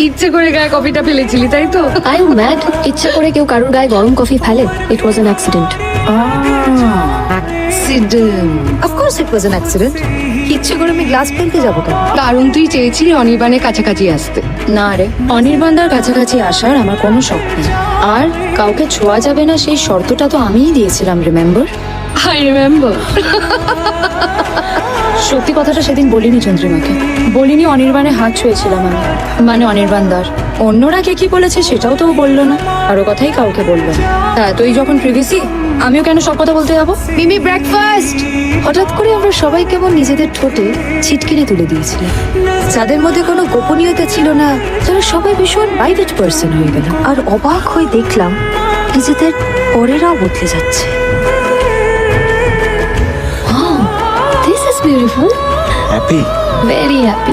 ইচ্ছে করে গায়ে কফিটা ফেলেছিলি তাই তো? I am mad. ইচ্ছে করে কেউ কারোর গায়ে গরম কফি ফেলে? It was an accident. Of course it was an accident. ইচ্ছে করে আমি গ্লাস ফেলতে যাবো কেন? কারণ তুই চেয়েছিলি অনির্বাণের কাছাকাছি আসতে। না রে, অনির্বাণদার কাছাকাছি আসার আমার কোনো শখ নেই। আর কাউকে ছোঁয়া যাবে না সেই শর্তটা তো আমিই দিয়েছিলাম, রিমেম্বার? I remember. সত্যি কথাটা সেদিন বলিনি চন্দ্রিমাকে, বলিনি অনির্বাণে হাত ছুঁয়েছিলাম আমি, মানে অনির্বাণদার। অন্যরা কে কি বলেছে সেটাও তো ও বললো না, আরো কথাই কাউকে বললো না। তুই যখন প্রিভিসি, আমিও কেন সব কথা বলতে যাবো? মিমি ব্রেকফাস্ট। হঠাৎ করে আমরা সবাই কেমন নিজেদের ঠোঁটে ছিটকিনি তুলে দিয়েছিলাম। যাদের মধ্যে কোনো গোপনীয়তা ছিল না, তারা সবাই ভীষণ প্রাইভেট পার্সন হয়ে গেল। আর অবাক হয়ে দেখলাম নিজেদের পরেরাও বদলে যাচ্ছে। This is beautiful, happy? Very happy.